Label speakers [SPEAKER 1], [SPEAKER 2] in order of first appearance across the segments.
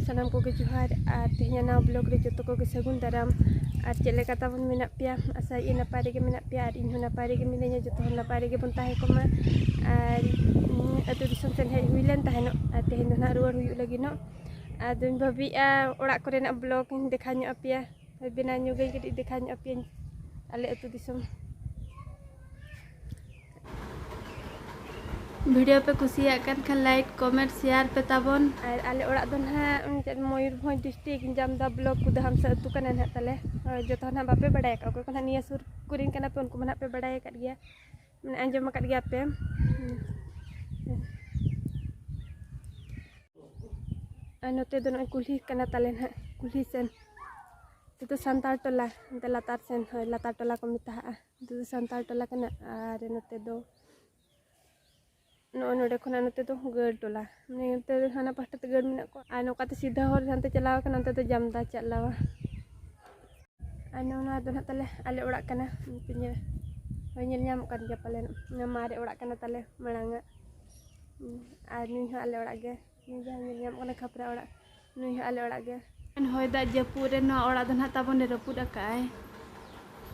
[SPEAKER 1] सानाम को जोहार और तेहना नाव ब्लॉग रे जो को सगुन दाराम और चेलेका ताबन मेना पिया आशा ये नपाय रेगे मेना पिया और इन नपाय रेगे मिनाया जो नपाय रेगे बन ताहे कोमा और अतु दिसम सेन हेज हुइलेन ताहेनो और तेहन ना रुवार हुयु लगिनो और दुन भाबिया ओड़ा कोरेना ब्लॉग देखा ᱧᱚᱜ पिया बिना ᱧᱚᱜ ᱜᱮ ᱠᱟᱹᱴᱤᱡ देखा ᱧᱚᱜ पिया आले अतु दिसम वीडियो पे कुसिया कन खान लाइक कमेंट शेयर पे ताबन और आले ओड़ा दो ना मयूरभंज डिस्ट्रिक्ट जामदा ब्लॉक को हम से अतु कना ना तले जो तो ना बापे बड़ाय का को ना निया सुर कुरिन कना पे उनको मना पे बड़ाय कर गया माने अंजम कर गया पे नोते दो कुल्ही कना तले ना कुल्ही सेन तो संतार टोला लातार सेन लातार टोला को मिता तो संतार टोला कना और नोते दो नोडे खना नोते तो गड़ टोला माने नोते हाना पास्टा ते गड़ मेना को आ नोकाते सीधा हर हानते चलाव कना नोते तो जामदा चलावा आ नोना दो ना तले आले ओड़ा कना पिnya होय ñel ñam kan ja palen मारे ओड़ा कना तले मळांगा आ नुई ह आले ओड़ा गे नुई जा ñel ñam कना खपरा ओड़ा नुई ह आले ओड़ा गे होय दा जपुरे न ओड़ा दो ना ताबन रपुद अकाय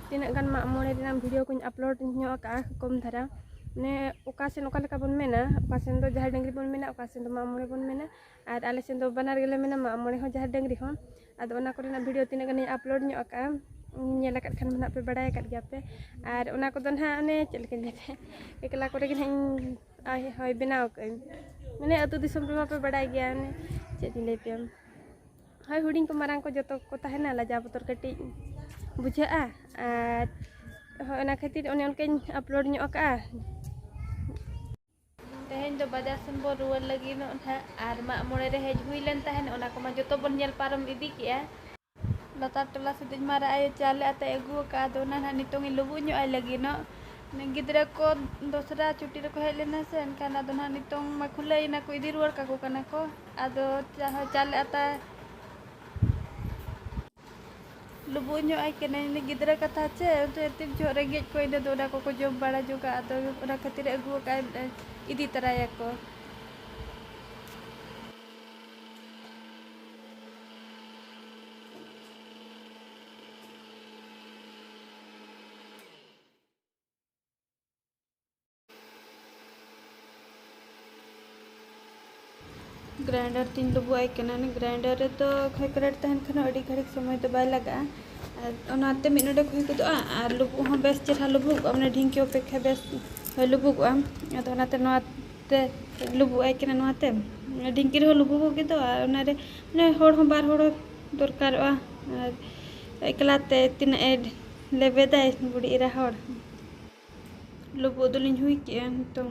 [SPEAKER 1] तिना गान मा मोड़े दिना वीडियो को अपलोड ᱧᱚ का कम धारा ने ओकासेन ओका लेका बन मेना ओकासेन दो जहार डंगरी बन मेना ओकासेन दो मामोड़े बन मेना और आले सेन दो बनार गेले मेना मामोड़े हो जहार डंगरी हो आदो ओना कोरेना वीडियो तिना गने अपलोड ᱧᱚ का ñela kat खान मना पे बड़ाय kat गया पे और ओना को दन हा ने चल के लेते एकला करे के आई होय बनाव के माने अतु दिसम पे पे बड़ाय गया ने चेत ले पे होय हुडिंग को मारांग को जतो को ताहेना लाजा बतर कटी बुझा और ओना खातिर ओने उनके अपलोड ᱧᱚ का तेहन दो बाजार सेन बो रुवर लगी न और मा मोड़े रे हेज हुइलेन ताहेन ओना को मा जतो बन नेल पारम इदी किया लातार टोला से दिन मारा आयो चाले आते अगु का दोना ना नितोंग लुबु ᱧᱚ आय लगी न गिद्रा को दोसरा छुट्टी रे को हेज लेना से एनकाना दोना नितोंग मा खुलै ना को इदी रुवर का को कना को आदो चाले आता लुबु ᱧᱚ आय केने नि गिद्रा कथा चे तो तिम जो रेगेज को इदे दोना को जम बड़ा जोगा आदो ओना खातिर अगु का इदी तराया को ग्राइंडर तीन लुबु आय केना ने ग्राइंडर रे तो खय करट तहन खना अडी घड़ी समय तो बाय लगा ओनाते मिन नडे खय को आ लुबु हम बेस चेठा लुबु हमने ढिंकियो पे खे बेस लुबु को आदो ओनाते नोते लुबु आय केना नोते ढिंकी रे लुबु को के तो ओना रे ने होड़ हम बार होड़ दरकार एकलाते तीन एड लेबे दाय बुडी रा होड़ लुबु दोलिन हुई के तो